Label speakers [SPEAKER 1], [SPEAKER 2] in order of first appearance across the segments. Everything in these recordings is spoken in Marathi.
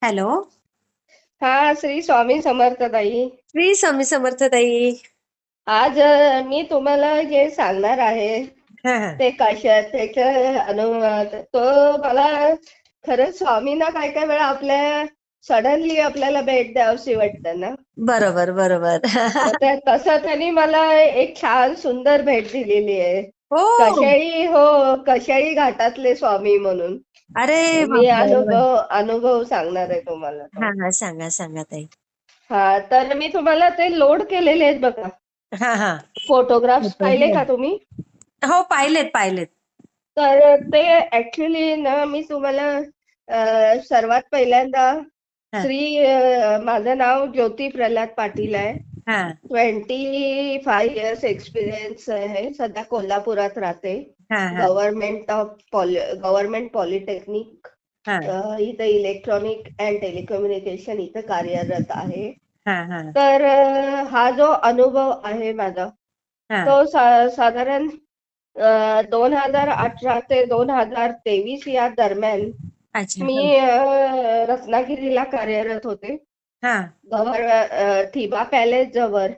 [SPEAKER 1] हॅलो.
[SPEAKER 2] हा, श्री स्वामी समर्थ ताई.
[SPEAKER 1] श्री स्वामी समर्थ ताई.
[SPEAKER 2] आज मी तुम्हाला जे सांगणार आहे
[SPEAKER 1] हा हा.
[SPEAKER 2] ते त्याच्या अनुवाद तो मला खरंच स्वामींना काय काय वेळा सडनली आपल्याला भेट द्यावीशी वाटतं ना.
[SPEAKER 1] बरोबर बरोबर.
[SPEAKER 2] तर तसं त्यांनी मला एक छान सुंदर भेट दिलेली आहे.
[SPEAKER 1] हो.
[SPEAKER 2] कशाई घाटातले स्वामी म्हणून.
[SPEAKER 1] अरे
[SPEAKER 2] मी
[SPEAKER 1] बापरे, अरे वा.
[SPEAKER 2] अनुभव सांगणार आहे तुम्हाला
[SPEAKER 1] हा
[SPEAKER 2] तो.
[SPEAKER 1] हा, सांगा सांगा ताई.
[SPEAKER 2] हा, तर मी तुम्हाला ते लोड केलेले आहेत बघा.
[SPEAKER 1] हा हा.
[SPEAKER 2] फोटोग्राफ्स
[SPEAKER 1] होतो,
[SPEAKER 2] पाहिले
[SPEAKER 1] हो.
[SPEAKER 2] का तुम्ही?
[SPEAKER 1] हो, पाहिलेत पाहिलेत.
[SPEAKER 2] तर ते ऍक्च्युली ना मी तुम्हाला सर्वात पहिल्यांदा
[SPEAKER 1] हा
[SPEAKER 2] माझं नाव ज्योती प्रल्हाद पाटील आहे.
[SPEAKER 1] हा
[SPEAKER 2] 25 इयर्स एक्सपिरियन्स आहे. सध्या कोल्हापुरात राहते.
[SPEAKER 1] हा हा
[SPEAKER 2] गव्हर्नमेंट पॉलिटेक्निक
[SPEAKER 1] हा
[SPEAKER 2] इथं इलेक्ट्रॉनिक अँड टेलिकम्युनिकेशन इथं कार्यरत आहे.
[SPEAKER 1] हा हा
[SPEAKER 2] तर हा जो अनुभव आहे माझा
[SPEAKER 1] हा.
[SPEAKER 2] तो साधारण 2018 ते 2023 या दरम्यान
[SPEAKER 1] अच्छा.
[SPEAKER 2] मी
[SPEAKER 1] हा
[SPEAKER 2] रत्नागिरीला कार्यरत होते.
[SPEAKER 1] हा
[SPEAKER 2] थिबा पॅलेस जवळ
[SPEAKER 1] हा.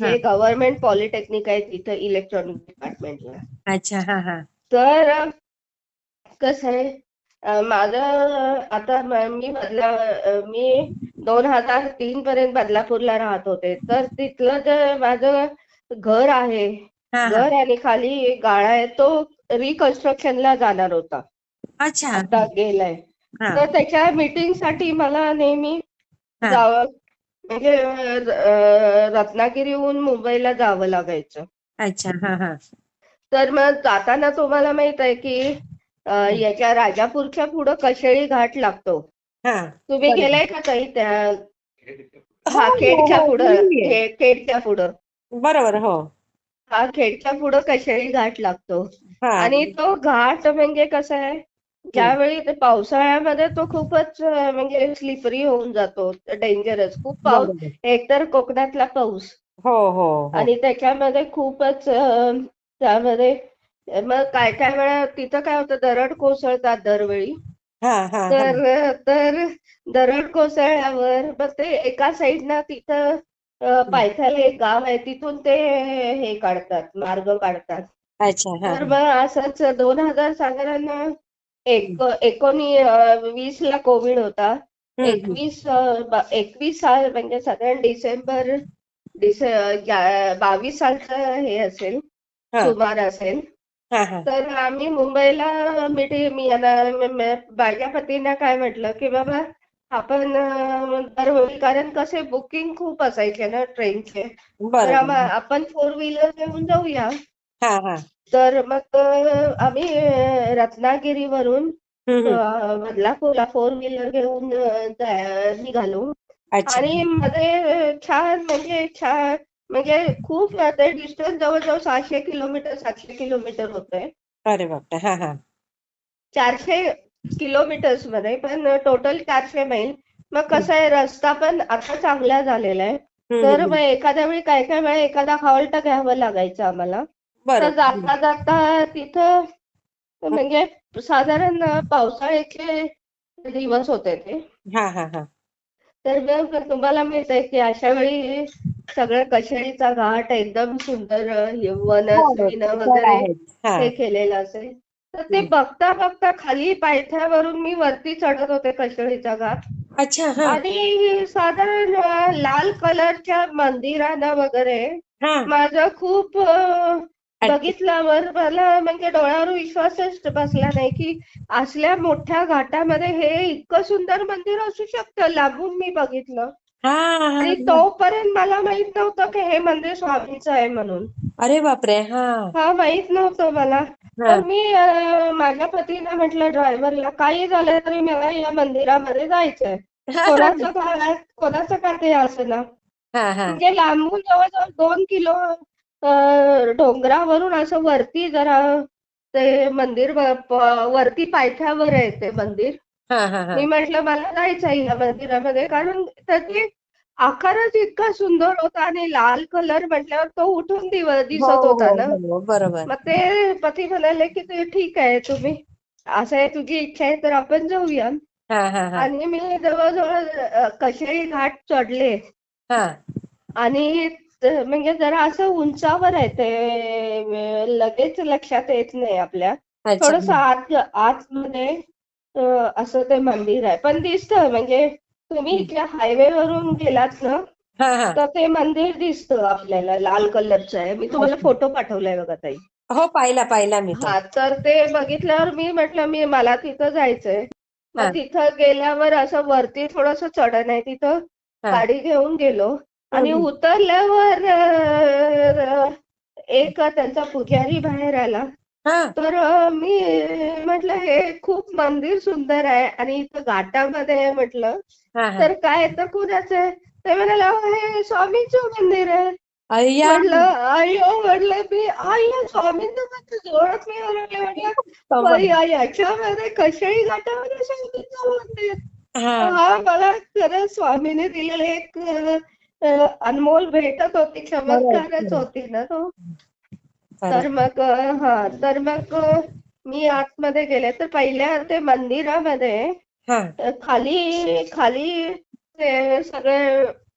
[SPEAKER 2] जे गव्हर्नमेंट पॉलिटेक्निक आहे तिथं इलेक्ट्रॉनिक डिपार्टमेंटला.
[SPEAKER 1] अच्छा. हा हा
[SPEAKER 2] तर कसं आहे, आता मी 2003 पर्यंत बदलापूरला राहत होते. तर तिथलं जे माझं घर आहे,
[SPEAKER 1] हा हा.
[SPEAKER 2] घर आणि खाली गाळा आहे, तो रिकन्स्ट्रक्शनला जाणार होता.
[SPEAKER 1] अच्छा.
[SPEAKER 2] आता गेलाय.
[SPEAKER 1] हा
[SPEAKER 2] तर त्याच्या मीटिंग साठी मला नेहमी
[SPEAKER 1] हा.
[SPEAKER 2] जावं, म्हणजे रत्नागिरीहून मुंबईला जावं लागायचं.
[SPEAKER 1] अच्छा. हा हा
[SPEAKER 2] तर मग जाताना तुम्हाला माहित आहे की याच्या राजापूरच्या पुढं कशेळी घाट लागतो.
[SPEAKER 1] हा.
[SPEAKER 2] तुम्ही
[SPEAKER 1] बरोबर.
[SPEAKER 2] गेलाय का ताई त्या?
[SPEAKER 1] हो
[SPEAKER 2] हा,
[SPEAKER 1] हो
[SPEAKER 2] खेडच्या
[SPEAKER 1] हो,
[SPEAKER 2] पुढं,
[SPEAKER 1] गेलेली आहे.
[SPEAKER 2] खेडच्या पुढं.
[SPEAKER 1] बरोबर. हो.
[SPEAKER 2] हा, खेडच्या पुढं कशेळी घाट लागतो.
[SPEAKER 1] हा.
[SPEAKER 2] आणि तो घाट म्हणजे कसं आहे,
[SPEAKER 1] हम्म.
[SPEAKER 2] ज्यावेळी ते पावसाळ्यामध्ये तो खूपच म्हणजे स्लिपरी होऊन जातो, डेंजरस खूप पाऊस.
[SPEAKER 1] बरोबर.
[SPEAKER 2] एकतर कोकणातला पाऊस
[SPEAKER 1] हो हो हो.
[SPEAKER 2] आणि त्याच्यामध्ये खूपच त्यामध्ये मग काय काय वेळा तिथं काय होतं, दरड कोसळतात दरवेळी.
[SPEAKER 1] हा हा हा
[SPEAKER 2] तर दरड कोसळल्यावर मग ते एका साईडनं तिथं पायथ्याला एक गाव आहे, तिथून ते हे काढतात, मार्ग काढतात.
[SPEAKER 1] अच्छा. हा
[SPEAKER 2] तर
[SPEAKER 1] हा.
[SPEAKER 2] मग असंच 2000 साधारण 20 ला कोविड होता.
[SPEAKER 1] हम्म.
[SPEAKER 2] 21 साल म्हणजे साधारण 22 सालचं हे असेल,
[SPEAKER 1] हा
[SPEAKER 2] सुमार असेल.
[SPEAKER 1] हा हा
[SPEAKER 2] तर आम्ही मुंबईला मी माझ्या पतींना काय म्हटलं की बाबा आपण दरवेळी, कारण कसे बुकिंग खूप असायचे ना ट्रेनचे, तर
[SPEAKER 1] बरोबर.
[SPEAKER 2] आपण 4 व्हीलर घेऊन जाऊया.
[SPEAKER 1] हा हा.
[SPEAKER 2] तर मग आम्ही रत्नागिरीवरून
[SPEAKER 1] हम्म.
[SPEAKER 2] बदलापूरला 4 व्हीलर घेऊन निघालो.
[SPEAKER 1] अच्छा.
[SPEAKER 2] आणि मध्ये म्हणजे खूप ते डिस्टन्स जवळजवळ 600 किलोमीटर 700 किलोमीटर होतंय.
[SPEAKER 1] अरे बापरे. हा हा.
[SPEAKER 2] 400 किलोमीटर्स मध्ये पण टोटल 400 मैल. मग कसं आहे, रस्ता पण आता चांगला झालेला आहे. तर मग
[SPEAKER 1] हम्म.
[SPEAKER 2] एखाद्या वेळी काय काय वेळा एखादा हॉल्ट घ्यावं लागायचं आम्हाला. तर
[SPEAKER 1] बरोबर.
[SPEAKER 2] जाता जाता तिथं म्हणजे साधारण पावसाळ्याचे दिवस होते ते.
[SPEAKER 1] हा हा हा.
[SPEAKER 2] तर मग तुम्हाला माहित आहे की अशा वेळी सगळं कशेळीचा घाट एकदम सुंदर
[SPEAKER 1] हो,
[SPEAKER 2] वनस्तीन
[SPEAKER 1] ते तर
[SPEAKER 2] वगैरे
[SPEAKER 1] आहेच. हा.
[SPEAKER 2] हे केलेलं असेल. तर ते
[SPEAKER 1] हम्म.
[SPEAKER 2] बघता बघता खाली पायथ्यावरून मी वरती चढत होते कशेळीचा घाट.
[SPEAKER 1] अच्छा. हा
[SPEAKER 2] आणि साधारण लाल कलरच्या मंदिरानं वगैरे
[SPEAKER 1] हा.
[SPEAKER 2] माझं खूप
[SPEAKER 1] अच्छा.
[SPEAKER 2] बघितल्यावर मला म्हणजे डोळ्यावर विश्वासच बसला नाही की असल्या मोठ्या घाटामध्ये हे इतकं सुंदर मंदिर असू शकतं. लांबून मी बघितलं
[SPEAKER 1] हा हा
[SPEAKER 2] आणि
[SPEAKER 1] हा.
[SPEAKER 2] तोपर्यंत मला माहित नव्हतं की हे मंदिर स्वामींचं आहे म्हणून.
[SPEAKER 1] अरे बापरे. हा
[SPEAKER 2] हा, माहित नव्हतं मला.
[SPEAKER 1] हा.
[SPEAKER 2] तर मी माझ्या पतीला म्हटलं, ड्रायव्हरला, काही झालं तरी मला या मंदिरामध्ये जायचंय. कोणाचं का ते असेना.
[SPEAKER 1] हा हा.
[SPEAKER 2] म्हणजे लांबून जवळजवळ 2 किलो डोंगरावरून असं वरती जरा ते मंदिर वरती पायथ्यावर आहे ते मंदिर.
[SPEAKER 1] हा हा हा.
[SPEAKER 2] मी म्हटलं मला जायचं आहे या मंदिरामध्ये, कारण त्याची आकारच इतका सुंदर होता आणि लाल कलर म्हटल्यावर तो उठून
[SPEAKER 1] हो
[SPEAKER 2] दिसत
[SPEAKER 1] हो
[SPEAKER 2] होता ना.
[SPEAKER 1] हो, बरोबर.
[SPEAKER 2] मग ते पती म्हणाले की ते ठीक आहे, तुम्ही असं आहे, तुझी इच्छा आहे तर आपण जाऊया.
[SPEAKER 1] हा हा हा
[SPEAKER 2] आणि मी जवळजवळ कशेळी घाट चढले
[SPEAKER 1] हा.
[SPEAKER 2] आणि म्हणजे जरा असं उंचावर आहे ते, लगेच लक्षात येत नाही आपल्या.
[SPEAKER 1] अच्छा.
[SPEAKER 2] थोडस आतमध्ये असं ते मंदिर आहे, पण दिसतं म्हणजे तुम्ही इथल्या हायवे वरून गेलात ना
[SPEAKER 1] हा हा.
[SPEAKER 2] तर ते मंदिर दिसतं आपल्याला, लाल कलरचं आहे. मी तुम्हाला
[SPEAKER 1] अच्छा.
[SPEAKER 2] फोटो पाठवलाय बघा ताई.
[SPEAKER 1] हो, पाहिला मी तो.
[SPEAKER 2] हा, तर ते बघितल्यावर मी म्हटलं मला तिथं जायचंय. मग
[SPEAKER 1] हा
[SPEAKER 2] तिथं गेल्यावर असं वरती थोडस चढण आहे, तिथं
[SPEAKER 1] हा.
[SPEAKER 2] गाडी घेऊन गेलो आणि
[SPEAKER 1] हम्म.
[SPEAKER 2] उतरल्यावर एक त्यांचा पुजारी बाहेर आला.
[SPEAKER 1] हा
[SPEAKER 2] तर मी म्हटलं हे खूप मंदिर सुंदर आहे आणि इथं घाटामध्ये आहे म्हटलं.
[SPEAKER 1] हा हा.
[SPEAKER 2] तर काय तर कुणाचं आहे? ते म्हणाले "अहो, हे स्वामींचं मंदिर आहे."
[SPEAKER 1] अय्या.
[SPEAKER 2] म्हटलं अय्यो, म्हटलं मी अय्या स्वामींचं मंदिर जोरात मी ओरडले. म्हटलं
[SPEAKER 1] कमल.
[SPEAKER 2] याच्यामध्ये कशाही घाटामध्ये स्वामींचं मंदिर.
[SPEAKER 1] हा.
[SPEAKER 2] हा मला खरंच स्वामीने दिलेलं एक अनमोल भेटच होती,
[SPEAKER 1] खरंच
[SPEAKER 2] चमत्कारच
[SPEAKER 1] खरंच
[SPEAKER 2] होती ना तो.
[SPEAKER 1] खरंच.
[SPEAKER 2] तर मग तर मग मी आतमध्ये गेले तर पहिल्या ते मंदिरामध्ये
[SPEAKER 1] हा.
[SPEAKER 2] खाली खाली ते सगळे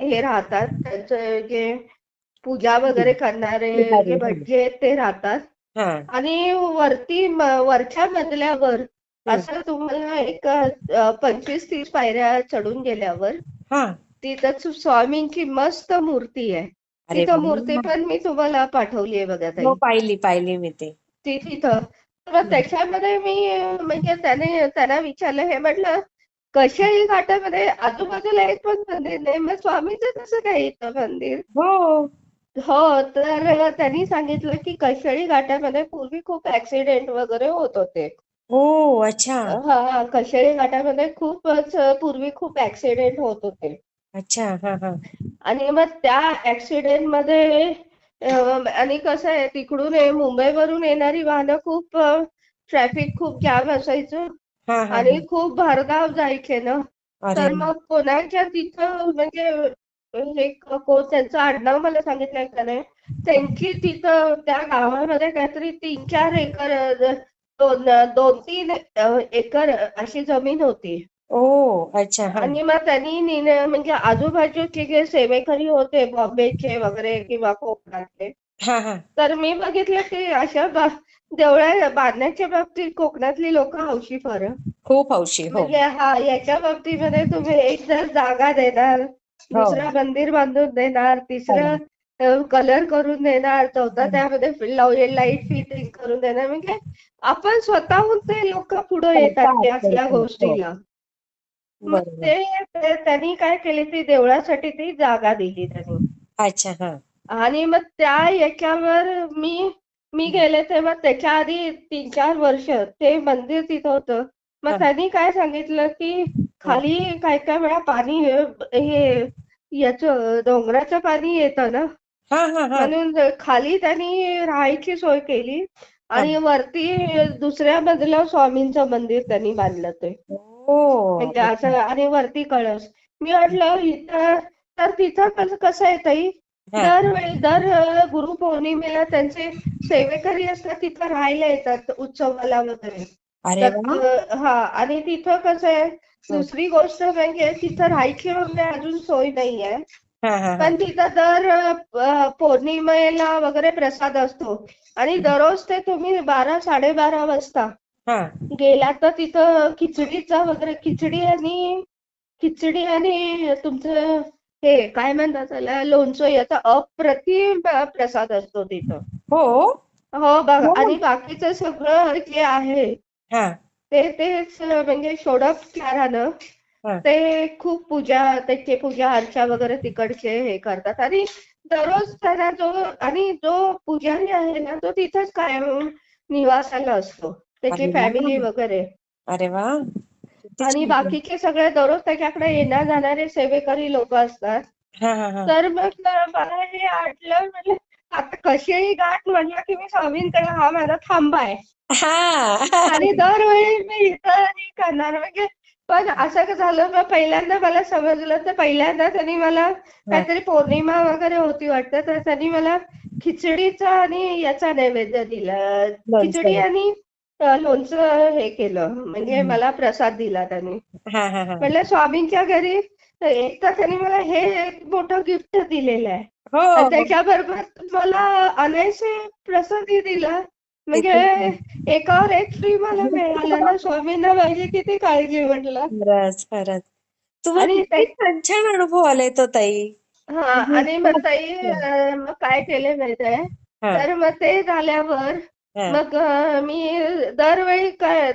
[SPEAKER 2] हे राहतात, त्यांचे जे पूजा वगैरे करणारे
[SPEAKER 1] पुजारी.
[SPEAKER 2] जे
[SPEAKER 1] हा
[SPEAKER 2] भटजी आहेत ते राहतात.
[SPEAKER 1] हा.
[SPEAKER 2] आणि वरती वरच्या मजल्यावर
[SPEAKER 1] हम्म.
[SPEAKER 2] असं तुम्हाला एक 25-30 पायऱ्या चढून गेल्यावर
[SPEAKER 1] हा.
[SPEAKER 2] तिथं स्वामींची मस्त मूर्ती आहे.
[SPEAKER 1] अरे
[SPEAKER 2] तिथं मूर्ती
[SPEAKER 1] वा.
[SPEAKER 2] पण मी तुम्हाला पाठवली आहे बघा
[SPEAKER 1] हो,
[SPEAKER 2] ताई.
[SPEAKER 1] पाहिली मी ते.
[SPEAKER 2] ती तिथं. तर
[SPEAKER 1] हम्म.
[SPEAKER 2] त्याच्यामध्ये मी म्हणजे त्यांना विचारलं, हे म्हटलं कशाही घाटामध्ये आजूबाजूला एक पण मंदिर नाही, मग स्वामींचं कसं काय इथं मंदिर?
[SPEAKER 1] हो.
[SPEAKER 2] हो, तर त्यांनी सांगितलं की कशाळी घाटामध्ये पूर्वी खूप ऍक्सिडेंट वगैरे होत होते.
[SPEAKER 1] हो. अच्छा.
[SPEAKER 2] हा, कशाळी घाटामध्ये खूपच पूर्वी खूप ऍक्सिडेंट होत होते.
[SPEAKER 1] अच्छा. हा हा.
[SPEAKER 2] आणि मग त्या ऍक्सिडेंट मध्ये आणि कसं आहे तिकडून मुंबईवरून येणारी वाहनं खूप, ट्रॅफिक खूप जाम असायचं
[SPEAKER 1] हा हा
[SPEAKER 2] आणि
[SPEAKER 1] हा.
[SPEAKER 2] खूप भरधाव जायचे ना.
[SPEAKER 1] अरे.
[SPEAKER 2] तर मग कोणाच्या तिथं म्हणजे त्यांचं आडनाव मला सांगितलंय का नाही, त्यांची तिथं त्या गावामध्ये काहीतरी 3-4 एकर, दोन 2-3 एकर अशी जमीन होती.
[SPEAKER 1] ओ. अच्छा. हा
[SPEAKER 2] आणि मग त्यांनी म्हणजे आजूबाजूचे जे सेवेकरी होते बॉम्बेचे वगैरे किंवा कोकणातले,
[SPEAKER 1] हा हा.
[SPEAKER 2] तर मी बघितलं की अशा देवळ्या बांधण्याच्या बाबतीत कोकणातली लोक हौशी फार.
[SPEAKER 1] खूप हौशी. हो
[SPEAKER 2] म्हणजे हा, याच्या बाबतीमध्ये तुम्ही एक जर जागा देणार,
[SPEAKER 1] हो.
[SPEAKER 2] दुसरं मंदिर बांधून देणार, तिसरं
[SPEAKER 1] खरं.
[SPEAKER 2] कलर करून देणार, चौथा
[SPEAKER 1] हम्म.
[SPEAKER 2] त्यामध्ये लाईट फिटिंग करून देणार. म्हणजे आपण स्वतःहून ते लोक पुढे येतात
[SPEAKER 1] करतात
[SPEAKER 2] त्या असल्या
[SPEAKER 1] करतात. हो.
[SPEAKER 2] गोष्टीला. मग
[SPEAKER 1] बरोबर.
[SPEAKER 2] त्यांनी काय केली, ती देवळासाठी ती जागा दिली त्यांनी.
[SPEAKER 1] अच्छा. हा.
[SPEAKER 2] आणि मग त्या याच्यावर मी मी गेले तेव्हा त्याच्या आधी 3-4 वर्ष ते मंदिर तिथं होतं. मग
[SPEAKER 1] हा
[SPEAKER 2] त्यांनी काय सांगितलं की
[SPEAKER 1] हा
[SPEAKER 2] खाली काय काय वेळा पाणी हे याचं डोंगराचं पाणी येतं ना,
[SPEAKER 1] हा हा हा
[SPEAKER 2] म्हणून खाली त्यांनी राहायची सोय केली
[SPEAKER 1] हा.
[SPEAKER 2] आणि वरती दुसऱ्या मजल्यावर स्वामींचं मंदिर त्यांनी बांधलं ते.
[SPEAKER 1] ओ.
[SPEAKER 2] म्हणजे
[SPEAKER 1] अच्छा.
[SPEAKER 2] असं आणि वरती कळस. मी म्हटलं इथं, तर तिथं कसं आहे ताई,
[SPEAKER 1] हा.
[SPEAKER 2] दरवेळी गुरुपौर्णिमेला त्यांचे सेवेकरी असतात तिथं राहायला येतात उत्सवाला वगैरे.
[SPEAKER 1] अरे वा.
[SPEAKER 2] तर हा, आणि तिथं कसं आहे,
[SPEAKER 1] हं.
[SPEAKER 2] दुसरी गोष्ट म्हणजे तिथं राहायची वगैरे अजून सोय नाही आहे.
[SPEAKER 1] हा हा हा
[SPEAKER 2] पण तिथं दर पौर्णिमेला वगैरे प्रसाद असतो आणि दररोज ते तुम्ही 12-12:30 वाजता
[SPEAKER 1] हा.
[SPEAKER 2] गेला तर तिथं खिचडीचा वगैरे, खिचडी आणि तुमचं हे काय म्हणतात त्याला, लोणचं, याचा अप्रतिम प्रसाद असतो तिथं.
[SPEAKER 1] हो
[SPEAKER 2] हो बघा,
[SPEAKER 1] हो.
[SPEAKER 2] आणि बाकीचं सगळं जे आहे
[SPEAKER 1] हा
[SPEAKER 2] तेच म्हणजे षोडोपचारानं
[SPEAKER 1] हा.
[SPEAKER 2] ते खूप त्याची पूजा अर्चा वगैरे तिकडचे हे करतात. आणि दररोज त्याला जो पुजारी आहे ना, तो तिथंच कायम निवासाला असतो, त्याची
[SPEAKER 1] अरे वा.
[SPEAKER 2] फॅमिली वगैरे.
[SPEAKER 1] अरे वा. किती
[SPEAKER 2] आणि
[SPEAKER 1] छान.
[SPEAKER 2] बाकीचे सगळे दररोज त्याच्याकडे येणार जाणारे सेवेकरी लोक असतात.
[SPEAKER 1] हा हा हा
[SPEAKER 2] तर मग मला हे आठलं, म्हटलं आता कशीही गाठ म्हणलं की मी स्वामींकडे हा माझा थांबा आहे. आणि
[SPEAKER 1] हा.
[SPEAKER 2] दरवेळी मी इथं हे करणार म्हणजे. पण असं का झालं, मग पहिल्यांदा मला समजलं, तर पहिल्यांदा त्यांनी मला
[SPEAKER 1] हा.
[SPEAKER 2] काहीतरी पौर्णिमा वगैरे होती वाटतं, तर त्यांनी मला खिचडीचा आणि याचा नैवेद्य दिला. खिचडी
[SPEAKER 1] लोणचं.
[SPEAKER 2] आणि लोणचं हे केलं, म्हणजे
[SPEAKER 1] हम्म.
[SPEAKER 2] मला प्रसाद दिला त्यांनी.
[SPEAKER 1] हा हा हा
[SPEAKER 2] म्हटलं स्वामींच्या घरी एक तर त्यांनी मला हे एक मोठं गिफ्ट दिलेलं आहे
[SPEAKER 1] हो
[SPEAKER 2] आणि
[SPEAKER 1] हो
[SPEAKER 2] त्याच्याबरोबर मला अनायसे प्रसादही दिला. म्हणजे
[SPEAKER 1] किती
[SPEAKER 2] एकावर एक फ्री मला मिळालं ना. स्वामींना माझी किती काळजी म्हटलं.
[SPEAKER 1] खरंच खरंच तुम्हाला
[SPEAKER 2] आणि
[SPEAKER 1] किती छान छान अनुभव आलाय तो ताई
[SPEAKER 2] हा
[SPEAKER 1] म्हणजे
[SPEAKER 2] आणि मग ताई
[SPEAKER 1] खूप-
[SPEAKER 2] मग काय केले माहितीये.
[SPEAKER 1] हा
[SPEAKER 2] तर मग ते झाल्यावर
[SPEAKER 1] हा
[SPEAKER 2] मग मी दरवेळी काय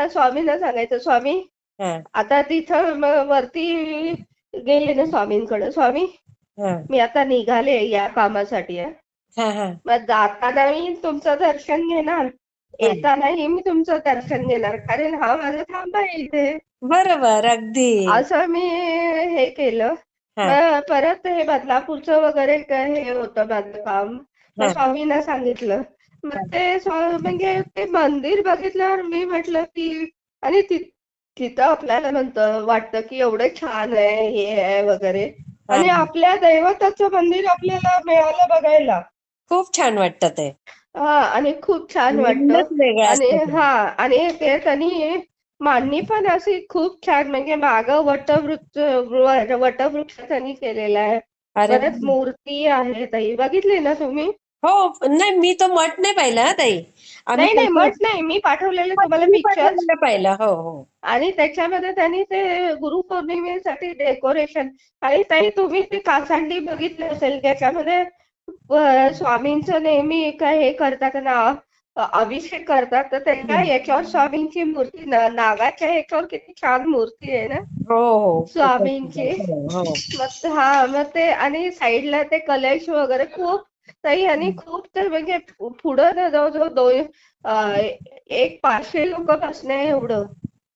[SPEAKER 2] स्वामींना सांगायचं, स्वामी
[SPEAKER 1] हा
[SPEAKER 2] आता तिथं मग वरती गेले ना स्वामींकडे, स्वामी
[SPEAKER 1] हा
[SPEAKER 2] मी आता निघाले या कामासाठी आहे.
[SPEAKER 1] हा हा
[SPEAKER 2] मग जाताना मी तुमचं दर्शन घेणार,
[SPEAKER 1] हा
[SPEAKER 2] येतानाही मी तुमचं दर्शन घेणार, कारण हा माझा थांबा आहे इथे.
[SPEAKER 1] बरोबर अगदी
[SPEAKER 2] असं मी हे केलं.
[SPEAKER 1] हा
[SPEAKER 2] मग परत हे बदलापूरचं वगैरे काय हे होतं माझं काम. मग
[SPEAKER 1] हा
[SPEAKER 2] स्वामींना सांगितलं. मग
[SPEAKER 1] हा
[SPEAKER 2] ते म्हणजे ते मंदिर बघितल्यावर मी म्हटलं की आणि तिथं आपल्याला नंतर वाटतं की एवढं छान आहे हे आहे वगैरे,
[SPEAKER 1] हा
[SPEAKER 2] आणि आपल्या दैवताचं मंदिर आपल्याला मिळालं बघायला.
[SPEAKER 1] खूप छान वाटतं ते
[SPEAKER 2] हा आणि खूप छान वाटतं.
[SPEAKER 1] आनंदच वेगळा
[SPEAKER 2] आणि
[SPEAKER 1] असतो तो.
[SPEAKER 2] हा आणि ते त्यांनी मांडणी पण अशी खूप छान, म्हणजे मागं वटवृक्ष त्यांनी केलेला आहे.
[SPEAKER 1] अरे
[SPEAKER 2] परत मूर्ती आहे ताई, बघितली ना तुम्ही?
[SPEAKER 1] हो नाही मी तो मठ नाही पाहिला हा ताई आम्ही
[SPEAKER 2] नाही नाही,
[SPEAKER 1] कसं
[SPEAKER 2] मठ नाही, मी पाठवलेले तुम्हाला
[SPEAKER 1] तुम्ही
[SPEAKER 2] पिक्चर्स.
[SPEAKER 1] पाठवलेलं पाहिलं हो हो
[SPEAKER 2] आणि त्याच्यामध्ये त्यांनी ते गुरुपौर्णिमेसाठी डेकोरेशन, आणि ताई तुम्ही ते कासंडी बघितले असेल, त्याच्यामध्ये स्वामींचं नेहमी काय हे करतात ना, अभिषेक करतात, तर त्याच्या
[SPEAKER 1] हम्म.
[SPEAKER 2] याच्यावर स्वामींची मूर्ती नागाच्या याच्यावर किती छान मूर्ती आहे ना
[SPEAKER 1] हो हो खूपच
[SPEAKER 2] स्वामींची.
[SPEAKER 1] सुंदर. हो हो
[SPEAKER 2] मग ते आणि साईडला ते कलश वगैरे खूप ताई, आणि खूप तर म्हणजे पुढं ना जवळजवळ एक 500 लोक बसणे एवढं.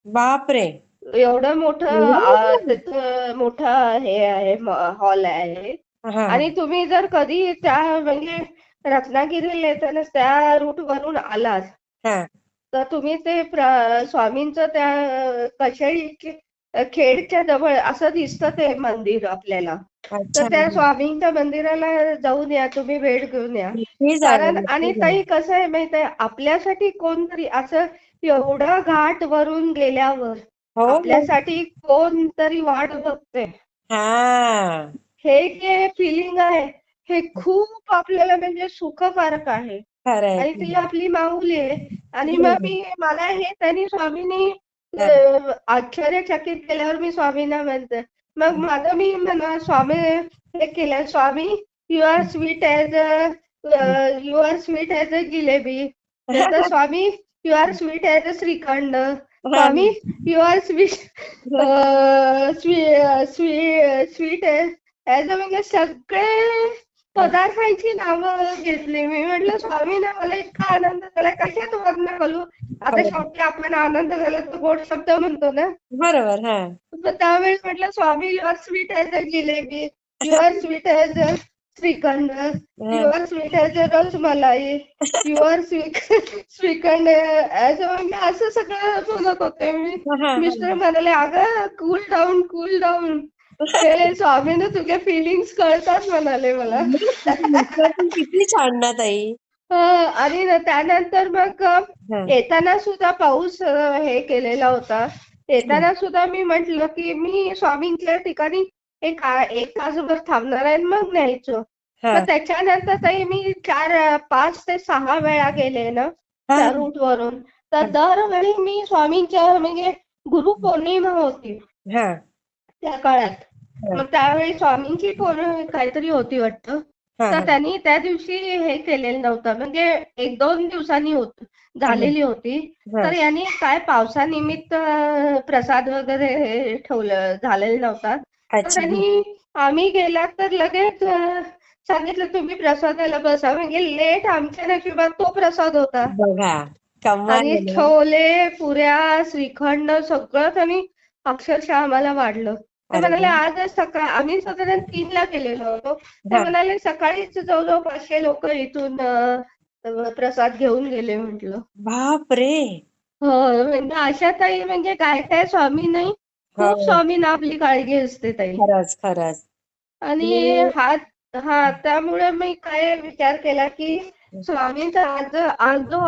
[SPEAKER 1] बापरे
[SPEAKER 2] एवढं मोठं
[SPEAKER 1] एवढं मोठं?
[SPEAKER 2] तिथं मोठं हे आहे, हॉल आहे.
[SPEAKER 1] हा हा
[SPEAKER 2] आणि तुम्ही जर कधी त्या म्हणजे रत्नागिरीला येताना त्या रूट वरून आलात,
[SPEAKER 1] हा
[SPEAKER 2] तर तुम्ही ते स्वामींचं त्या कशाळी खेडच्या जवळ असं दिसतं ते मंदिर आपल्याला. तर
[SPEAKER 1] अच्छा
[SPEAKER 2] त्या स्वामींच्या मंदिराला जाऊन या, तुम्ही भेट घेऊन या.
[SPEAKER 1] नक्की जाणार
[SPEAKER 2] कारण
[SPEAKER 1] नक्की
[SPEAKER 2] आणि
[SPEAKER 1] जाणार
[SPEAKER 2] ताई कसं आहे माहित आहे, आपल्यासाठी कोणतरी असं एवढा घाट वरून गेल्यावर
[SPEAKER 1] हो हो
[SPEAKER 2] आपल्यासाठी कोणतरी वाट बघते,
[SPEAKER 1] हा
[SPEAKER 2] हे जे फिलिंग आहे, हे खूप आपल्याला म्हणजे सुखकारक आहे.
[SPEAKER 1] खरंय
[SPEAKER 2] आणि ती आपली माऊली आहे. आणि मग
[SPEAKER 1] बरोबर.
[SPEAKER 2] मला हे त्यांनी स्वामींनी
[SPEAKER 1] हा,
[SPEAKER 2] आश्चर्यचकित केल्यावर मी स्वामींना म्हणते. मग माझं मी म्हणा स्वामी हे केलं, Swami you are sweet as you are sweet as a jalebi. तर Swami you are sweet as a shrikhand.
[SPEAKER 1] हा,
[SPEAKER 2] Swami you are sweet sweet as a, म्हणजे सगळे पदार्थांची नावं घेतली. मी म्हटलं स्वामी ना मला इतका आनंद झाला, कशात वर्णन करू. आता
[SPEAKER 1] बरोबर
[SPEAKER 2] शेवटी आपण आनंद झाला तर गोड शब्द म्हणतो ना.
[SPEAKER 1] बरोबर हा
[SPEAKER 2] तर त्यावेळेस म्हटलं Swami you are sweet as a jalebi, you are sweet as a shrikhand,
[SPEAKER 1] हा,
[SPEAKER 2] you are sweet as a rasmalai, you are sweet shrikhand as a, म्हणजे असं सगळं बोलत होते मी.
[SPEAKER 1] हा,
[SPEAKER 2] मिस्टर म्हणाले अगं कूल डाऊन कूल डाऊन, हे स्वामीनं तुझे फिलिंग्स कळतात म्हणाले मला.
[SPEAKER 1] मिस्टर पण किती छान ना ताई
[SPEAKER 2] आणि त्यानंतर मग
[SPEAKER 1] हा,
[SPEAKER 2] येताना सुद्धा पाऊस हे केलेला होता. येताना सुद्धा मी म्हटलं की मी स्वामींच्या ठिकाणी एक तासभर थांबणार आहे आणि मग न्यायचो.
[SPEAKER 1] हा,
[SPEAKER 2] मग त्याच्यानंतर ताई मी 5 ते 6 वेळा गेले ना
[SPEAKER 1] हा,
[SPEAKER 2] त्या रूट वरून. तर दरवेळी मी स्वामींच्या म्हणजे गुरुपौर्णिमा होती
[SPEAKER 1] हा,
[SPEAKER 2] त्या काळात.
[SPEAKER 1] हा,
[SPEAKER 2] मग त्यावेळी स्वामींची काहीतरी होती वाटतं.
[SPEAKER 1] हा,
[SPEAKER 2] तर
[SPEAKER 1] हा,
[SPEAKER 2] त्यांनी त्या दिवशी हे केलेलं नव्हतं, म्हणजे 1-2 दिवसांनी झालेली होती.
[SPEAKER 1] हा,
[SPEAKER 2] तर यांनी काय पावसानिमित्त प्रसाद वगैरे हे ठेवलं झालेला नव्हता. तर
[SPEAKER 1] अच्छा
[SPEAKER 2] त्यांनी आम्ही गेला तर लगेच सांगितलं तुम्ही प्रसादाला बसा. म्हणजे लेट आमच्या नशिबात तो प्रसाद होता.
[SPEAKER 1] बघा कमाल
[SPEAKER 2] आणि
[SPEAKER 1] आहे ना
[SPEAKER 2] छोले, पुऱ्या, श्रीखंड सगळं त्यांनी अक्षरशः आम्हाला वाढलं. ते
[SPEAKER 1] अरे
[SPEAKER 2] म्हणाले
[SPEAKER 1] वा
[SPEAKER 2] आजच सकाळ आम्ही साधारण 3ला गेलेलो होतो. ते
[SPEAKER 1] हा
[SPEAKER 2] म्हणाले सकाळीच जवळजवळ 500 लोक इथून प्रसाद घेऊन गेले म्हटलं.
[SPEAKER 1] बाप रे
[SPEAKER 2] हो, म्हणजे अशा ताई म्हणजे काय काय स्वामी नाही, खूप
[SPEAKER 1] हो
[SPEAKER 2] स्वामींना आपली काळजी असते ताई.
[SPEAKER 1] खरंच खरंच
[SPEAKER 2] आणि
[SPEAKER 1] मी
[SPEAKER 2] त्यामुळे मी काय विचार केला की स्वामींचा आज जो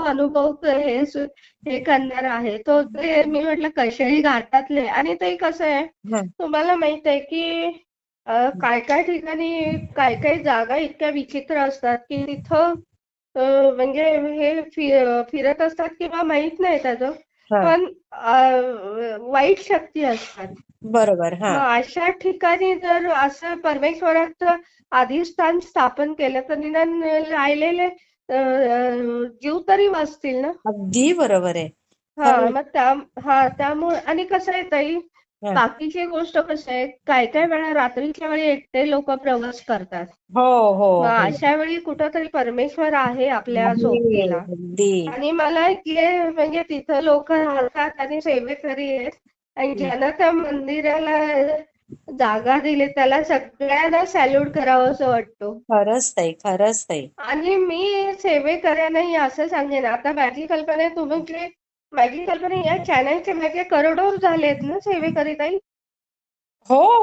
[SPEAKER 2] अनुभव हे करणार आहे तो ते मी म्हटलं कशाही घाटातले आणि ते कसं आहे
[SPEAKER 1] हा.
[SPEAKER 2] तुम्हाला माहित आहे की काय काय ठिकाणी काय काय जागा इतक्या विचित्र असतात की तिथं म्हणजे हे फिरत असतात किंवा माहित नाही त्याचं
[SPEAKER 1] हा.
[SPEAKER 2] पण वाईट शक्ती असतात.
[SPEAKER 1] बरोबर. हा.
[SPEAKER 2] मग अशा ठिकाणी जर असं परमेश्वराचं अधिष्ठान स्थापन केलं तर निदान राहिलेले जीव तरी वाचतील ना.
[SPEAKER 1] अगदी बरोबर आहे.
[SPEAKER 2] हा
[SPEAKER 1] खरं.
[SPEAKER 2] मग त्यामुळे आणि कसं आहे ताई
[SPEAKER 1] हा.
[SPEAKER 2] बाकीची गोष्ट कसं आहे काय काय वेळा रात्रीच्या वेळी एकटे लोक प्रवास करतात.
[SPEAKER 1] हो, हो,
[SPEAKER 2] मग
[SPEAKER 1] हो.
[SPEAKER 2] अशा वेळी कुठंतरी परमेश्वर आहे आपल्या
[SPEAKER 1] आहे.
[SPEAKER 2] सोबतीला.
[SPEAKER 1] अगदी.
[SPEAKER 2] आणि मला म्हणजे तिथं लोक राहतात आणि सेवेकरी आहेत आणि ज्यांना त्या मंदिराला जागा दिली त्याला सगळ्यांना सॅल्यूट करावं असं वाटतं.
[SPEAKER 1] खरंच ताई, खरंच ताई.
[SPEAKER 2] आणि मी सेवेकऱ्यांनाही असं सांगेन आता माझी कल्पना आहे माझी कल्पना या चॅनलचे माझे करोडो झालेत ना सेवेकरी ताई.
[SPEAKER 1] हो.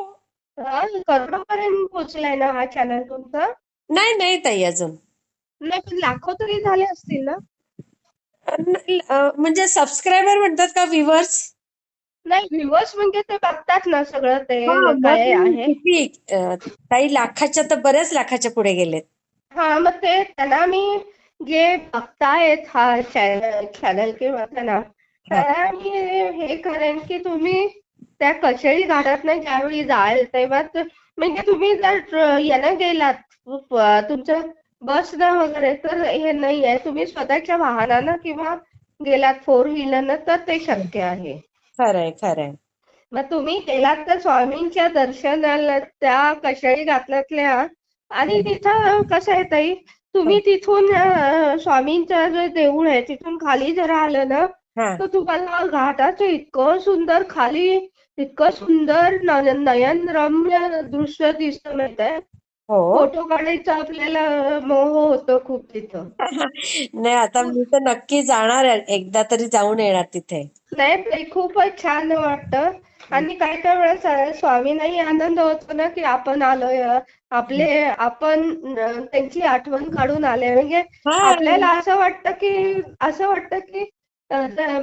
[SPEAKER 2] हा करोडोपर्यंत पोहोचलाय ना हा चॅनल तुमचा.
[SPEAKER 1] नाही, नाही ताई अजून.
[SPEAKER 2] नाही पण लाखो तरी झाले असतील ना.
[SPEAKER 1] म्हणजे सबस्क्रायबर म्हणतात का व्ह्युअर्स?
[SPEAKER 2] नाही व्ह्युअर्स म्हणजे ते बघतात ना सगळं
[SPEAKER 1] हा,
[SPEAKER 2] ते
[SPEAKER 1] मग
[SPEAKER 2] काय आहे.
[SPEAKER 1] किती काही लाखाच्या तर बऱ्याच लाखाच्या पुढे गेलेत.
[SPEAKER 2] हा मग ते त्यांना मी जे बघतायत हा चॅनल किंवा
[SPEAKER 1] हा.
[SPEAKER 2] त्यांना मी हे करेन की तुम्ही त्या कशेळी घाटात नाही ज्यावेळी जाल तेव्हा म्हणजे तुम्ही जर यानं गेलात तुमचं बसनं वगैरे तर हे नाही आहे तुम्ही स्वतःच्या वाहनानं किंवा गेलात फोर व्हीलरनं तर ते शक्य आहे.
[SPEAKER 1] खरंय, खरंय.
[SPEAKER 2] मग तुम्ही गेलात तर स्वामींच्या दर्शनाला त्या कशाळी घातल्यातल्या आणि तिथं कसं आहे ताई तुम्ही तिथून स्वामींचं जे देऊळ आहे तिथून खाली जर आलं ना
[SPEAKER 1] हा.
[SPEAKER 2] तर तुम्हाला घाटाचं इतकं सुंदर नयनरम्य दृश्य दिसतं माहित आहे.
[SPEAKER 1] हो.
[SPEAKER 2] फोटो काढायचा आपल्याला मोह होतो खूप तिथं.
[SPEAKER 1] नाही, आता मी तर नक्की जाणार आहे. एकदा तरी जाऊन येणार तिथे.
[SPEAKER 2] नाही ते खूपच छान वाटतं आणि काय काय वेळेस स्वामींनाही आनंद होतो ना की आपण आलोय आपण त्यांची आठवण काढून आले म्हणजे
[SPEAKER 1] हा.
[SPEAKER 2] आपल्याला असं वाटतं की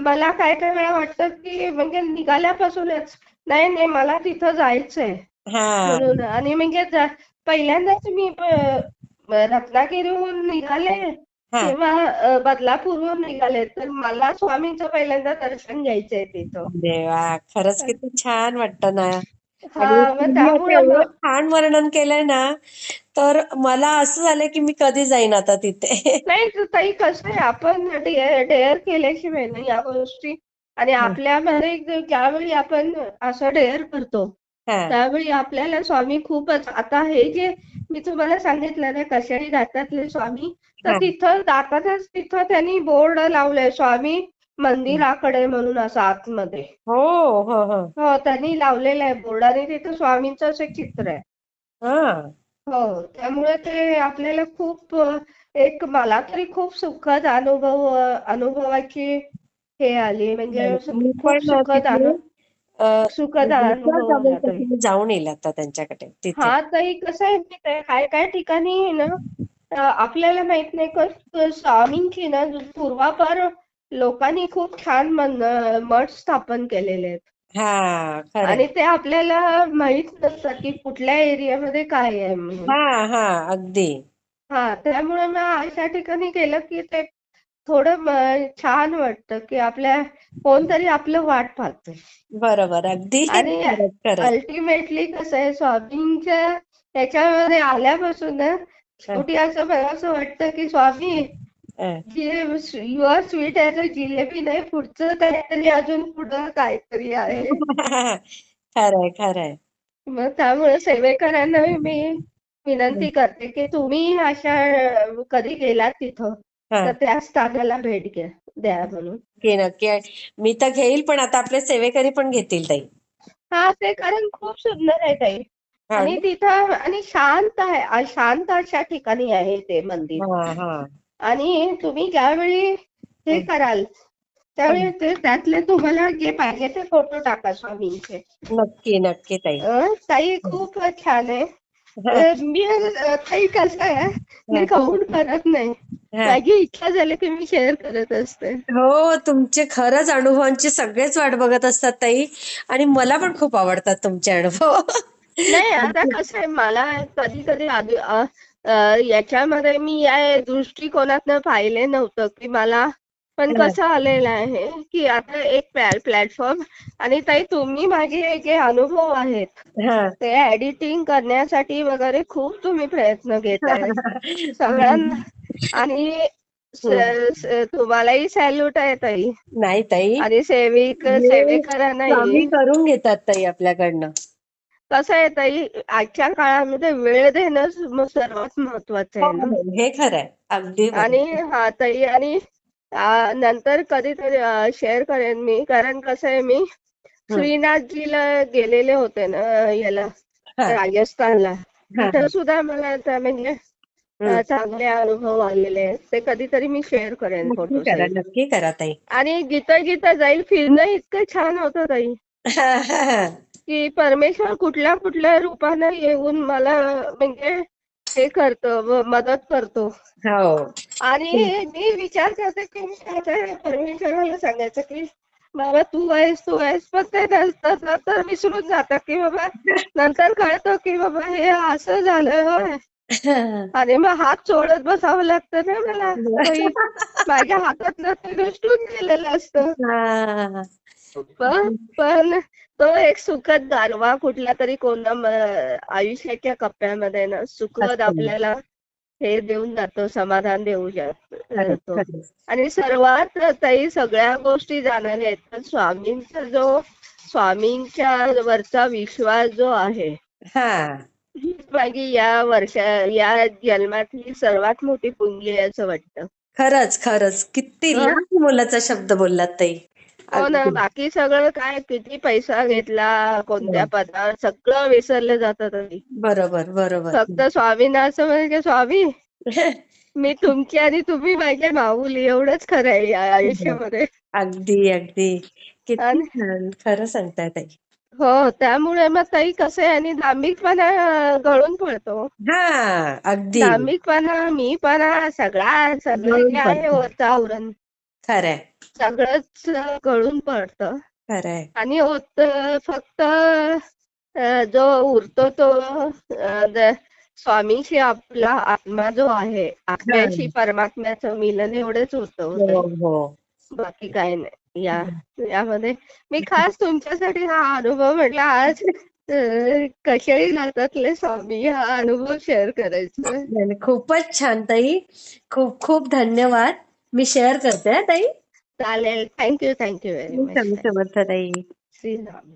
[SPEAKER 2] मला काय काय वेळा वाटतं की म्हणजे निघाल्यापासूनच नाही नाही मला तिथं जायचंय
[SPEAKER 1] हा.
[SPEAKER 2] म्हणून आणि म्हणजे पहिल्यांदाच मी रत्नागिरीहून निघाले
[SPEAKER 1] हा.
[SPEAKER 2] किंवा बदलापूरहून निघाले तर मला स्वामींचं पहिल्यांदा दर्शन घ्यायचंय तिथं.
[SPEAKER 1] अरे वा, खरंच किती छान वाटतं ना.
[SPEAKER 2] हा
[SPEAKER 1] आणि
[SPEAKER 2] मग
[SPEAKER 1] तुम्ही आता
[SPEAKER 2] त्यामुळे
[SPEAKER 1] एवढं
[SPEAKER 2] मग
[SPEAKER 1] छान वर्णन केलंय ना, तर मला असं झालंय की मी कधी जाईन आता तिथे.
[SPEAKER 2] नाही तर ताई कसं आहे आपण डेअर केल्याशिवाय ना या गोष्टी आणि आपल्यामध्ये ज्यावेळी आपण असं डेअर करतो
[SPEAKER 1] हा.
[SPEAKER 2] त्यावेळी आपल्याला स्वामी खूपच आता हे जे मी तुम्हाला सांगितलं ना कशाळी घाटातले स्वामी तर
[SPEAKER 1] हा.
[SPEAKER 2] तिथं त्यांनी बोर्ड लावलंय स्वामी मंदिराकडे म्हणून असं आतमध्ये.
[SPEAKER 1] हो, हो, हो.
[SPEAKER 2] हो त्यांनी लावलेलं आहे बोर्ड आणि तिथं स्वामींचं असं चित्र आहे.
[SPEAKER 1] हा.
[SPEAKER 2] हो त्यामुळे ते आपल्याला खूप एक मला तरी खूप सुखद अनुभवाची हे आली म्हणजे
[SPEAKER 1] मी
[SPEAKER 2] खूप
[SPEAKER 1] पण तिथे
[SPEAKER 2] सुखद
[SPEAKER 1] जसं
[SPEAKER 2] अनुभव
[SPEAKER 1] जमेल
[SPEAKER 2] आला ताई.
[SPEAKER 1] तसं मी जाऊन येईल आता त्यांच्याकडे तिथे.
[SPEAKER 2] हा ताई कसं आहे माहिती आहे काय काय ठिकाणी ना आपल्याला माहित नाही का स्वामींची ना पूर्वापार लोकांनी खूप छान मठ स्थापन केलेले आहेत.
[SPEAKER 1] हा. खरंय.
[SPEAKER 2] आणि ते आपल्याला माहित नसतं की कुठल्या एरियामध्ये काय आहे म्हणून.
[SPEAKER 1] हा. हा. अगदी.
[SPEAKER 2] हा त्यामुळे मग अशा ठिकाणी गेलं की ते थोडं छान वाटतं की कोणतरी आपलं वाट पाहतंय.
[SPEAKER 1] बरोबर. अगदी
[SPEAKER 2] आणि
[SPEAKER 1] खरंच, खरंच.
[SPEAKER 2] अल्टिमेटली कसं आहे स्वामींच्या ह्याच्यामध्ये आल्यापासून ना
[SPEAKER 1] हं,
[SPEAKER 2] शेवटी मला असं वाटतं की स्वामी
[SPEAKER 1] हं.
[SPEAKER 2] You are sweet as a jalebi नाही पुढचं काहीतरी अजून पुढं काहीतरी आहे.
[SPEAKER 1] खरंय, खरंय.
[SPEAKER 2] मग त्यामुळे सेवेकरांना मी विनंती करते की तुम्ही अशा कधी गेलात तिथं
[SPEAKER 1] हा.
[SPEAKER 2] तर त्या स्थानाला भेट द्या म्हणून.
[SPEAKER 1] नक्की, नक्की. मी तर घेईल पण आता आपले सेवेकरी पण घेतील ताई.
[SPEAKER 2] हा ते कारण खूप सुंदर आहे ताई
[SPEAKER 1] हा
[SPEAKER 2] आणि
[SPEAKER 1] ना?
[SPEAKER 2] तिथं आणि शांत आहे शांत अशा ठिकाणी आहे ते मंदिर.
[SPEAKER 1] हा. हा.
[SPEAKER 2] आणि तुम्ही ज्यावेळी हे
[SPEAKER 1] हं,
[SPEAKER 2] कराल त्यावेळी
[SPEAKER 1] हं.
[SPEAKER 2] त्यातले तुम्हाला जे पाहिजे ते फोटो टाका स्वामींचे.
[SPEAKER 1] नक्की, नक्की ताई.
[SPEAKER 2] ताई
[SPEAKER 1] हं.
[SPEAKER 2] खूप छान आहे.
[SPEAKER 1] हा,
[SPEAKER 2] मी काही कसं आहे, मी
[SPEAKER 1] हा,
[SPEAKER 2] काउंट करत नाही.
[SPEAKER 1] हा.
[SPEAKER 2] माझी इच्छा झाली की मी शेअर करत असते.
[SPEAKER 1] हो, तुमचे खरंच अनुभवांची सगळेच वाट बघत असतात ताई. आणि मला पण खूप आवडतात तुमचे अनुभव.
[SPEAKER 2] नाही, आता कसं आहे, मला कधी कधी याच्यामध्ये मी या दृष्टिकोनातनं पाहिले नव्हतं की मला पण
[SPEAKER 1] हा,
[SPEAKER 2] कसं आलेलं आहे की आता एक प्लॅटफॉर्म. आणि ताई, तुम्ही माझे जे अनुभव आहेत
[SPEAKER 1] हा.
[SPEAKER 2] ते एडिटिंग करण्यासाठी वगैरे खूप तुम्ही प्रयत्न घेताय सगळ्यांना. आणि
[SPEAKER 1] हम्म.
[SPEAKER 2] तुम्हालाही सॅल्यूट आहे ताई.
[SPEAKER 1] नाही ताई,
[SPEAKER 2] आणि
[SPEAKER 1] हे
[SPEAKER 2] सेवेकरांनाही.
[SPEAKER 1] स्वामी करून घेतात ताई आपल्याकडनं.
[SPEAKER 2] कसं आहे ताई, आजच्या काळामध्ये वेळ देणं सर्वात महत्वाचं
[SPEAKER 1] हो,
[SPEAKER 2] आहे ना.
[SPEAKER 1] हो, हे खरं आहे. अगदी
[SPEAKER 2] आणि
[SPEAKER 1] बरोबर.
[SPEAKER 2] हा ताई, आणि नंतर कधीतरी शेअर करेन मी, कारण कसं आहे, मी
[SPEAKER 1] हम्म.
[SPEAKER 2] श्रीनाथजीला गेलेले होते ना, याला
[SPEAKER 1] हा,
[SPEAKER 2] राजस्थानला.
[SPEAKER 1] हा,
[SPEAKER 2] तिथं सुद्धा मला म्हणजे
[SPEAKER 1] हम्म.
[SPEAKER 2] चांगले अनुभव आलेले आहेत. ते कधीतरी मी शेअर करेन
[SPEAKER 1] नक्की
[SPEAKER 2] फोटो
[SPEAKER 1] करा,
[SPEAKER 2] सहित.
[SPEAKER 1] नक्की करा ताई.
[SPEAKER 2] आणि गीता गीता जाईल फिरणं इतकं छान होतं ताई, की परमेश्वर कुठल्या कुठल्या रूपाने येऊन मला म्हणजे हे करतो, मदत करतो.
[SPEAKER 1] हो.
[SPEAKER 2] आणि मी विचार करते की मी आता परमेश्वराला सांगायचं की बाबा तू आहेस, तू आहेस, पण ते नंतर विसरून जातात की बाबा. नंतर कळतं की बाबा हे असं झालं होय. आणि मग हात सोडत बसावं लागतं ना मला काही. माझ्या हातातलं ते निसटून गेलेलं असतं.
[SPEAKER 1] हा.
[SPEAKER 2] पण तो एक सुखद गारवा कुठल्या तरी आयुष्याच्या कप्प्यामध्ये ना सुखद
[SPEAKER 1] असतं.
[SPEAKER 2] आपल्याला हे देऊन जातो, समाधान देऊ
[SPEAKER 1] खरंच,
[SPEAKER 2] जातो.
[SPEAKER 1] खरंच.
[SPEAKER 2] आणि सर्वात ताई, सगळ्या गोष्टी जाणाऱ्या आहेत, पण स्वामींच्या वरचा विश्वास जो आहे,
[SPEAKER 1] हा.
[SPEAKER 2] हीच माझी या जन्मातली सर्वात मोठी पुंगी आहे असं वाटतं.
[SPEAKER 1] खरंच, खरंच. किती
[SPEAKER 2] हं?
[SPEAKER 1] लहान मुलाचा शब्द बोललात ताई.
[SPEAKER 2] हो ना,
[SPEAKER 1] अगदी.
[SPEAKER 2] बाकी सगळं काय, किती पैसा घेतला, कोणत्या
[SPEAKER 1] हो.
[SPEAKER 2] पदावर, सगळं विसरलं जातं तरी.
[SPEAKER 1] बरोबर, बरोबर.
[SPEAKER 2] फक्त स्वामींना असं म्हणजे, स्वामी मी तुमची आणि तुम्ही माझ्या माऊली, एवढंच खरं आहे या आयुष्यामध्ये.
[SPEAKER 1] अगदी, अगदी. किती
[SPEAKER 2] आणि
[SPEAKER 1] छान. खरं सांगताय ताई.
[SPEAKER 2] हो, त्यामुळे मग ताई कसं आहे, आणि दांभिकपणा गळून पडतो.
[SPEAKER 1] हा, अगदी.
[SPEAKER 2] दांभिकपणा, मीपणा, सगळं
[SPEAKER 1] गळून
[SPEAKER 2] जे आहे
[SPEAKER 1] पडतं.
[SPEAKER 2] वरचं आवरण,
[SPEAKER 1] खरंय,
[SPEAKER 2] सगळंच गळून पडतं.
[SPEAKER 1] खरंय.
[SPEAKER 2] आणि फक्त जो उरतो तो स्वामीशी आपला आत्मा जो आहे,
[SPEAKER 1] हा.
[SPEAKER 2] आत्म्याशी परमात्म्याचं मिलन एवढंच होतं
[SPEAKER 1] हो,
[SPEAKER 2] ताई.
[SPEAKER 1] हो.
[SPEAKER 2] बाकी काय नाही यामध्ये. मी खास तुमच्यासाठी हा अनुभव म्हटला आज, कशाही नात्यातले स्वामी हा अनुभव शेअर करायचा.
[SPEAKER 1] नाही, नाही, खूपच छान ताई. खूप खूप धन्यवाद. मी शेअर करते हा ताई.
[SPEAKER 2] चालेल. थँक्यू व्हेरी मच
[SPEAKER 1] स्वामी
[SPEAKER 2] ताई.
[SPEAKER 1] समर्थ ताई.
[SPEAKER 2] श्रीराम.